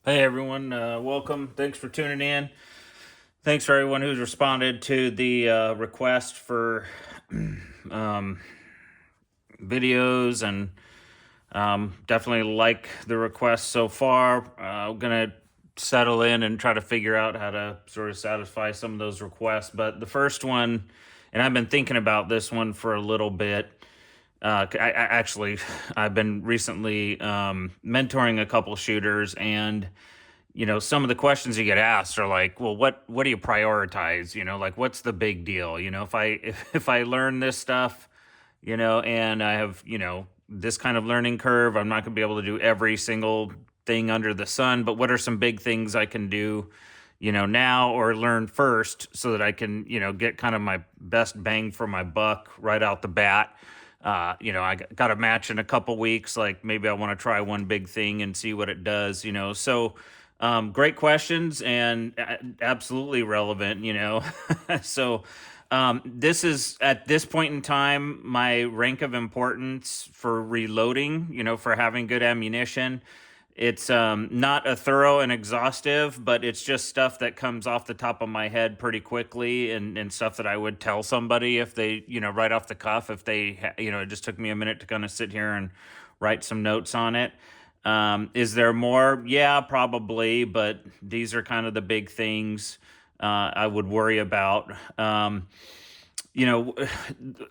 Hey everyone, welcome. Thanks for tuning in. Thanks for everyone who's responded to the request for um, videos and definitely like the request so far. I'm gonna settle in and try to figure out how to sort of satisfy some of those requests. But the first one, and I've been thinking about this one for a little bit. I've been recently mentoring a couple shooters, and some of the questions you get asked are like, well, what do you prioritize? Like, what's the big deal? If I learn this stuff, and I have this kind of learning curve, I'm not going to be able to do every single thing under the sun. But what are some big things I can do? Now, or learn first, so that I can get kind of my best bang for my buck right out the bat. I got a match in a couple weeks. Like, maybe I want to try one big thing and see what it does. Great questions, and absolutely relevant. This is, at this point in time, my rank of importance for reloading. For having good ammunition. It's not a thorough and exhaustive, but it's just stuff that comes off the top of my head pretty quickly, and stuff that I would tell somebody if they, right off the cuff, if they, it just took me a minute to kind of sit here and write some notes on it. Is there more? Yeah, probably, but these are kind of the big things I would worry about. You know,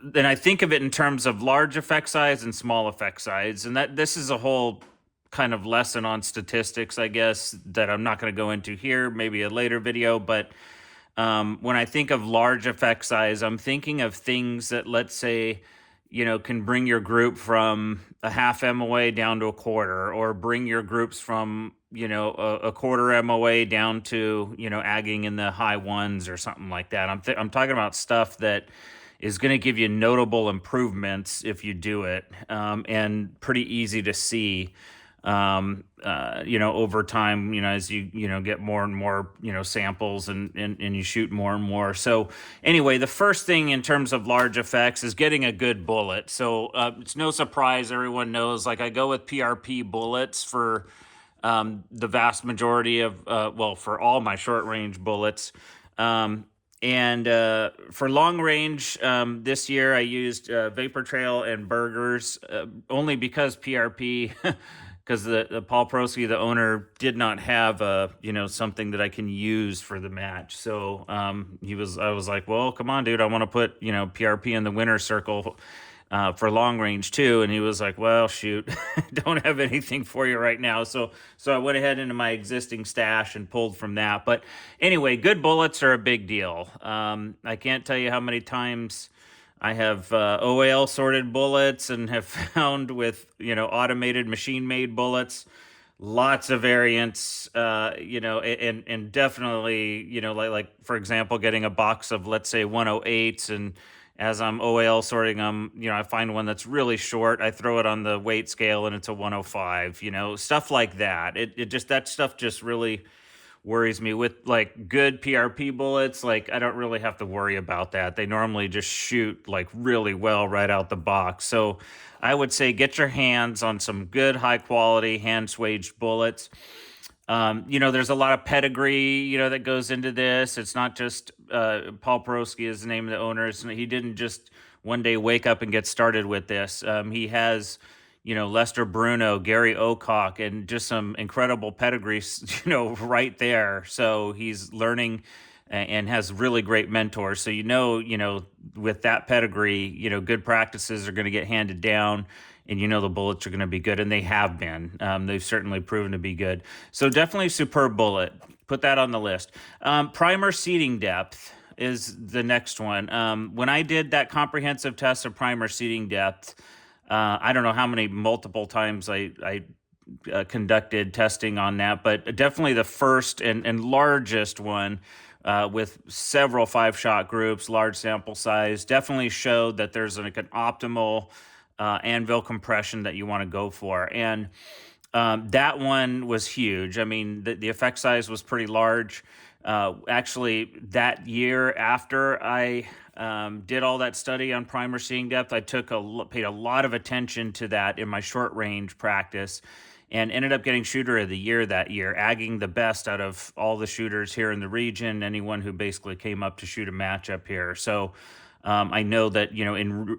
then I think of it in terms of large effect size and small effect size, and that this is a whole kind of lesson on statistics, I guess, that I'm not going to go into here, maybe a later video. But when I think of large effect size, I'm thinking of things that, let's say, can bring your group from a half MOA down to a quarter, or bring your groups from, a quarter MOA down to, agging in the high ones or something like that. I'm talking about stuff that is going to give you notable improvements if you do it, and pretty easy to see, over time, as you get more and more, samples, and you shoot more and more. So anyway, the first thing in terms of large effects is getting a good bullet. So it's no surprise, everyone knows, like, I go with PRP bullets for the vast majority of, for all my short range bullets. And For long range, this year I used Vapor Trail and Burgers, only because PRP, because the Paul Prosky, the owner, did not have something that I can use for the match. So I was like, well, come on, dude, I want to put PRP in the winner's circle for long range too. And he was like, well, shoot, don't have anything for you right now. So I went ahead into my existing stash and pulled from that. But anyway, good bullets are a big deal. I can't tell you how many times I have OAL sorted bullets, and have found with automated machine made bullets lots of variants, and definitely, like for example, getting a box of, let's say, 108s, and as I'm OAL sorting them, I find one that's really short, I throw it on the weight scale and it's a 105, stuff like that. It just, that stuff just really worries me. With like good PRP bullets, like, I don't really have to worry about that. They normally just shoot like really well right out the box. So I would say get your hands on some good high quality hand swaged bullets. There's a lot of pedigree, that goes into this. It's not just Paul Prosky is the name of the owner. He didn't just one day wake up and get started with this. He has, Lester Bruno, Gary Ocock, and just some incredible pedigree, right there. So he's learning and has really great mentors. So, with that pedigree, good practices are going to get handed down, and the bullets are going to be good, and they have been. They've certainly proven to be good. So definitely superb bullet. Put that on the list. Primer seating depth is the next one. When I did that comprehensive test of primer seating depth, I don't know how many multiple times I conducted testing on that, but definitely the first and largest one, with several 5-shot groups, large sample size, definitely showed that there's like an optimal anvil compression that you want to go for. And that one was huge. I mean, the effect size was pretty large. Actually, that year after I did all that study on primer seeing depth, I paid a lot of attention to that in my short range practice. and ended up getting shooter of the year that year, agging the best out of all the shooters here in the region, anyone who basically came up to shoot a match up here. So I know that,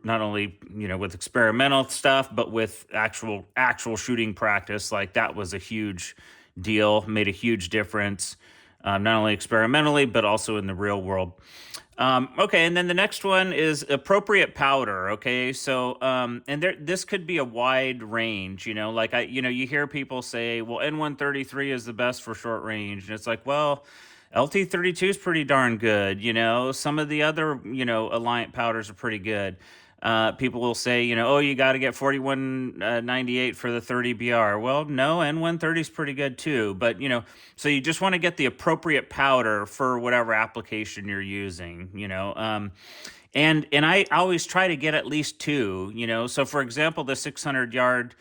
not only, with experimental stuff, but with actual shooting practice, like that was a huge deal, made a huge difference, not only experimentally, but also in the real world. Okay, and then the next one is appropriate powder. Okay, so and this could be a wide range. You hear people say, "Well, N133 is the best for short range," and it's like, well, LT32 is pretty darn good. Some of the other Alliant powders are pretty good. People will say, oh, you got to get 4198 for the 30 BR. Well, no, N130 is pretty good too. But, so you just want to get the appropriate powder for whatever application you're using, and I always try to get at least two, So, for example, the 600-yard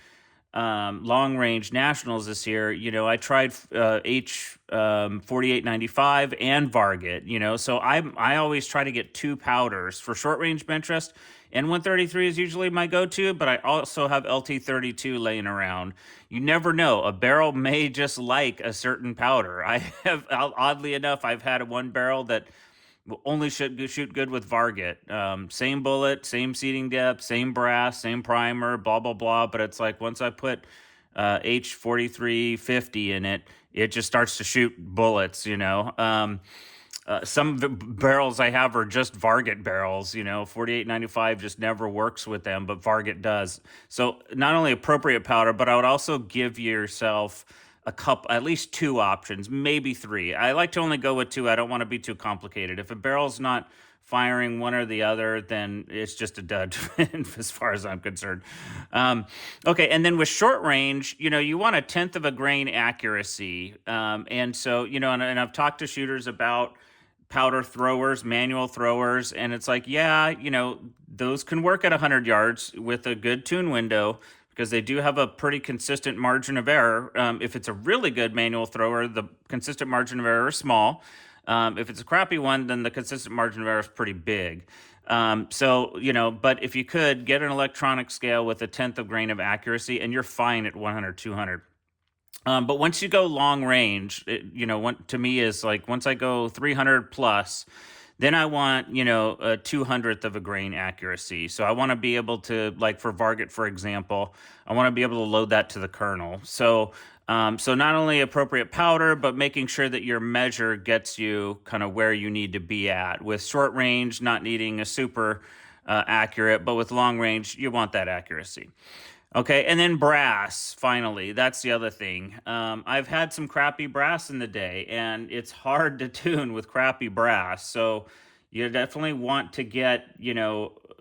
long range nationals this year, I tried H 4895 and Varget, so I always try to get two powders for short range bench rest. N133 is usually my go-to, but I also have LT32 laying around. You never know. A barrel may just like a certain powder. Oddly enough, I've had one barrel that will only shoot good with Varget. Same bullet, same seating depth, same brass, same primer, blah, blah, blah. But it's like once I put H4350 in it, it just starts to shoot bullets, some barrels I have are just Varget barrels, 4895 just never works with them, but Varget does. So not only appropriate powder, but I would also give yourself at least two options, maybe three. I like to only go with two. I don't want to be too complicated. If a barrel's not firing one or the other, then it's just a dud as far as I'm concerned. Okay, and then with short range, you want 1/10 of a grain accuracy. And so, and I've talked to shooters about powder throwers, manual throwers, and it's like, yeah, those can work at 100 yards with a good tune window because they do have a pretty consistent margin of error. If it's a really good manual thrower, the consistent margin of error is small. If it's a crappy one, then the consistent margin of error is pretty big. But if you could get an electronic scale with 1/10 of grain of accuracy, and you're fine at 100, 200. But once you go long range, to me is like once I go 300 plus, then I want, a 200th of a grain accuracy. So I want to be able to, like for Varget, for example, I want to be able to load that to the kernel. So not only appropriate powder, but making sure that your measure gets you kind of where you need to be at. With short range, not needing a super accurate, but with long range, you want that accuracy. Okay, and then brass, finally. That's the other thing. I've had some crappy brass in the day, and it's hard to tune with crappy brass. So you definitely want to get,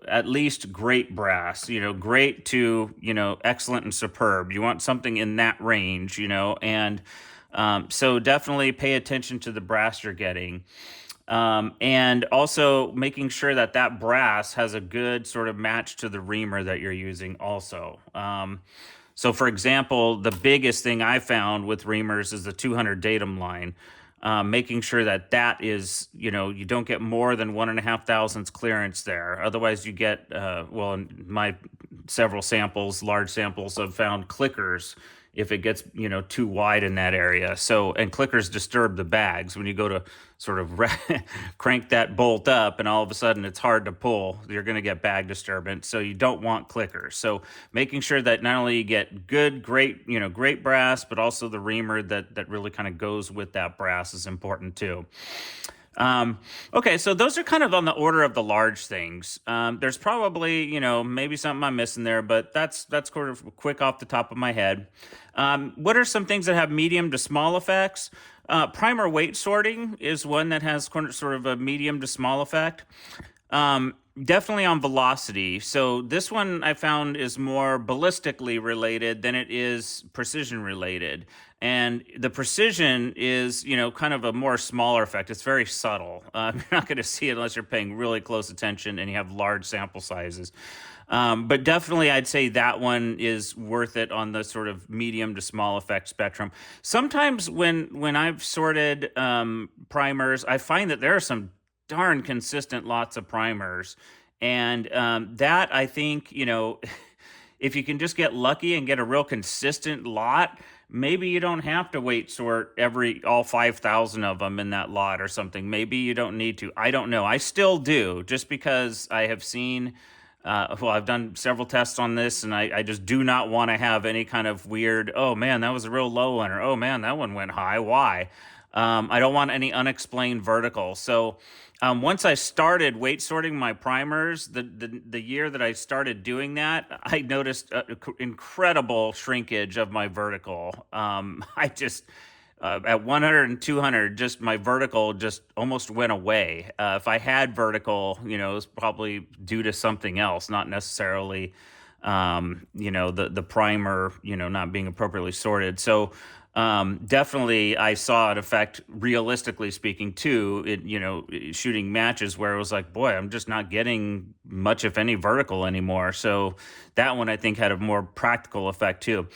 at least great brass, great to, excellent and superb. You want something in that range, and so definitely pay attention to the brass you're getting. And also making sure that brass has a good sort of match to the reamer that you're using also. So for example, the biggest thing I found with reamers is the 200 datum line. Making sure that is, you don't get more than 1.5 thousandths clearance there. Otherwise you get, in my several samples, large samples, I've found clickers if it gets, too wide in that area. So, and clickers disturb the bags when you go to sort of crank that bolt up and all of a sudden it's hard to pull, you're going to get bag disturbance. So you don't want clickers. So making sure that not only you get great brass, but also the reamer that really kind of goes with that brass is important too. Okay, so those are kind of on the order of the large things. There's probably, maybe something I'm missing there, but that's sort of quick off the top of my head. What are some things that have medium to small effects? Primer weight sorting is one that has sort of a medium to small effect. Definitely on velocity. So this one I found is more ballistically related than it is precision related. And the precision is, kind of a more smaller effect. It's very subtle. You're not going to see it unless you're paying really close attention and you have large sample sizes. But definitely I'd say that one is worth it on the sort of medium to small effect spectrum. Sometimes when I've sorted primers, I find that there are some darn consistent lots of primers. And that I think, if you can just get lucky and get a real consistent lot, maybe you don't have to weight sort all 5,000 of them in that lot or something. Maybe you don't need to. I don't know. I still do, just because I have seen. Well, I've done several tests on this, and I just do not want to have any kind of weird, oh man, that was a real low one, or oh man, that one went high. Why? I don't want any unexplained vertical. So once I started weight sorting my primers, the year that I started doing that, I noticed incredible shrinkage of my vertical. I just at 100 and 200, just my vertical just almost went away. If I had vertical, it was probably due to something else, not necessarily, the primer, not being appropriately sorted. So definitely I saw an effect, realistically speaking, too, shooting matches where it was like, boy, I'm just not getting much, if any, vertical anymore. So that one I think had a more practical effect too.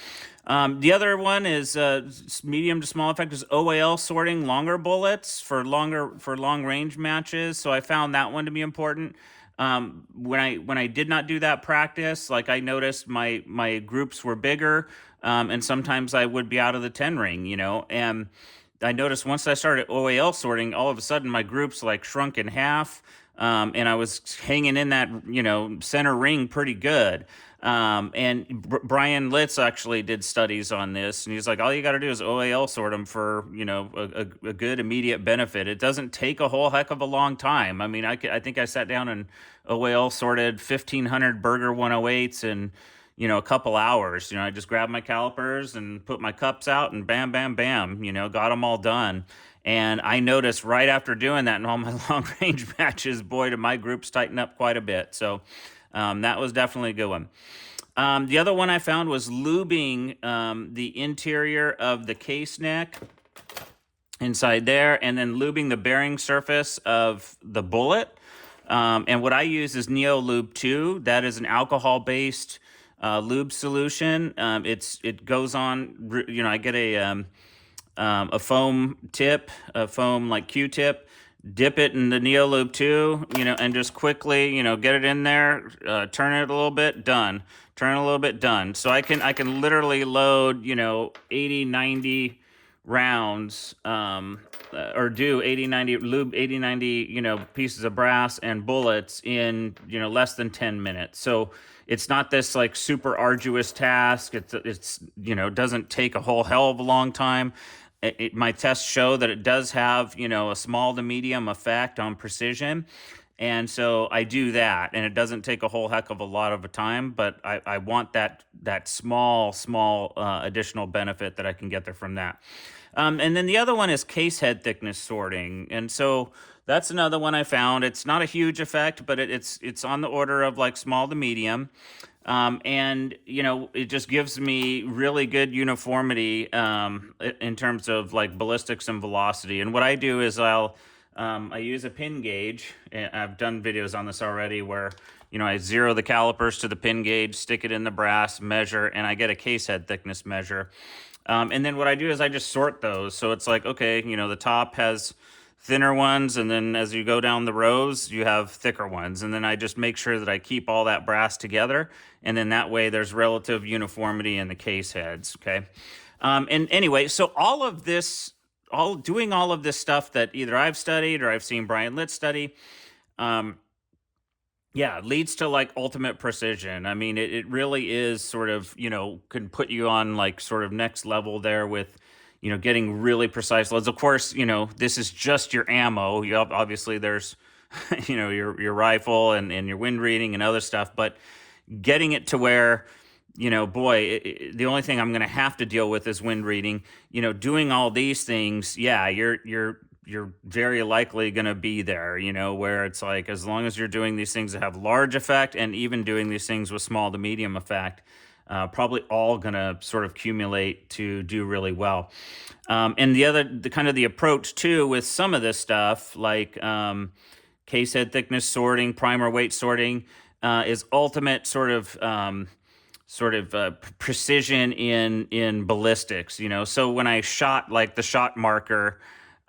The other one is medium to small effect is OAL sorting longer bullets for long range matches. So I found that one to be important. When I did not do that practice, like I noticed my groups were bigger, and sometimes I would be out of the 10 ring, and I noticed once I started OAL sorting, all of a sudden my groups like shrunk in half, and I was hanging in that center ring pretty good. And Brian Litz actually did studies on this, and he's like, all you got to do is OAL sort them for a good immediate benefit. It doesn't take a whole heck of a long time. I mean, I think I sat down and OAL sorted 1,500 Berger 108s in a couple hours. I just grabbed my calipers and put my cups out, and bam, bam, bam, got them all done. And I noticed right after doing that in all my long range matches, boy, did my groups tighten up quite a bit. So that was definitely a good one. The other one I found was lubing the interior of the case neck inside there, and then lubing the bearing surface of the bullet. And what I use is Neo Lube 2. That is an alcohol-based lube solution. It goes on. I get a foam tip, a foam like Q-tip. Dip it in the Neo Lube 2, and just quickly, get it in there, turn it a little bit, done. Turn it a little bit, done. So I can literally load, 80, 90 rounds, or do 80, 90, lube 80, 90, pieces of brass and bullets in, less than 10 minutes. So it's not this like super arduous task. It's doesn't take a whole hell of a long time. My tests show that it does have, a small to medium effect on precision. And so I do that, and it doesn't take a whole heck of a lot of time, but I want that small additional benefit that I can get there from that. And then the other one is case head thickness sorting. And so that's another one I found. It's not a huge effect, but it's on the order of like small to medium. And it just gives me really good uniformity in terms of like ballistics and velocity. And what I do is I use a pin gauge. I've done videos on this already where I zero the calipers to the pin gauge, stick it in the brass, measure, and I get a case head thickness measure. And then what I do is I just sort those. So it's like, okay, the top has thinner ones, and then as you go down the rows, you have thicker ones. And then I just make sure that I keep all that brass together, and then that way there's relative uniformity in the case heads, okay? And anyway, so doing all of this stuff that either I've studied or I've seen Brian Litz study, leads to like ultimate precision. I mean, it really is sort of, can put you on like sort of next level there with, getting really precise loads. Of course, this is just your ammo. Obviously there's, your rifle and your wind reading and other stuff, but getting it to where, the only thing I'm going to have to deal with is wind reading. Doing all these things, you're very likely going to be there, where it's like, as long as you're doing these things that have large effect, and even doing these things with small to medium effect, probably all going to sort of accumulate to do really well. And the kind of the approach too with some of this stuff, like case head thickness sorting, primer weight sorting, is ultimate sort of precision in ballistics. So when I shot like the shot marker,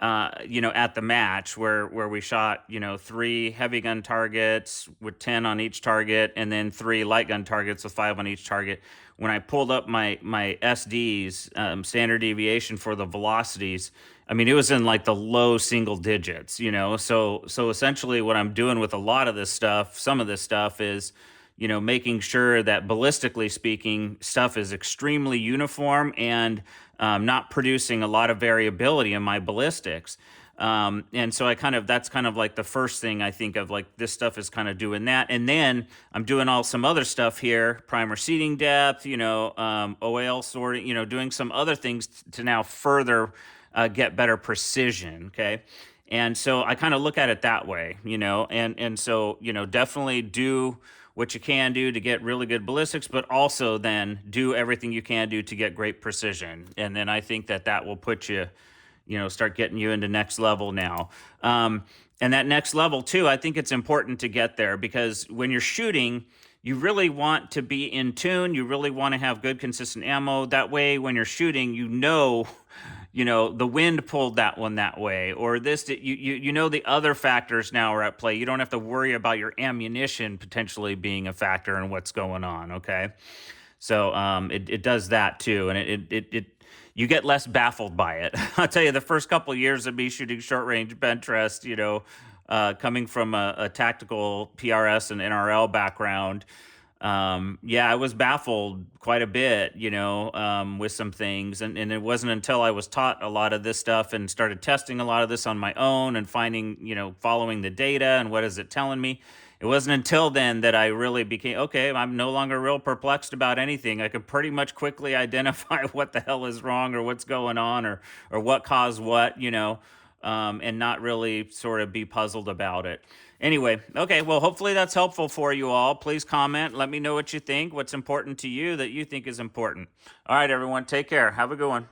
at the match where we shot, 3 heavy gun targets with 10 on each target, and then 3 light gun targets with 5 on each target. When I pulled up my SDs, standard deviation for the velocities, I mean, it was in like the low single digits, So essentially, what I'm doing with a lot of this stuff, some of this stuff is, making sure that ballistically speaking, stuff is extremely uniform and not producing a lot of variability in my ballistics. And so that's kind of like the first thing I think of, like this stuff is kind of doing that. And then I'm doing some other stuff here, primer seating depth, OAL sorting, doing some other things to now further get better precision. Okay. And so I kind of look at it that way, and so, definitely do what you can do to get really good ballistics, but also then do everything you can do to get great precision. And then I think that will put you, start getting you into next level now. And that next level too, I think it's important to get there, because when you're shooting, you really want to be in tune. You really want to have good, consistent ammo. That way, when you're shooting, the wind pulled that one that way, or the other factors now are at play. You don't have to worry about your ammunition potentially being a factor in what's going on. Okay, so it does that too, and it you get less baffled by it. I'll tell you, the first couple of years of me shooting short range bench rest, coming from a tactical PRS and NRL background. I was baffled quite a bit, with some things. And it wasn't until I was taught a lot of this stuff and started testing a lot of this on my own and finding, following the data and what is it telling me. It wasn't until then that I really became, okay, I'm no longer real perplexed about anything. I could pretty much quickly identify what the hell is wrong or what's going on or what caused what, and not really sort of be puzzled about it. Anyway, okay, well, hopefully that's helpful for you all. Please comment. Let me know what you think, what's important to you that you think is important. All right, everyone, take care. Have a good one.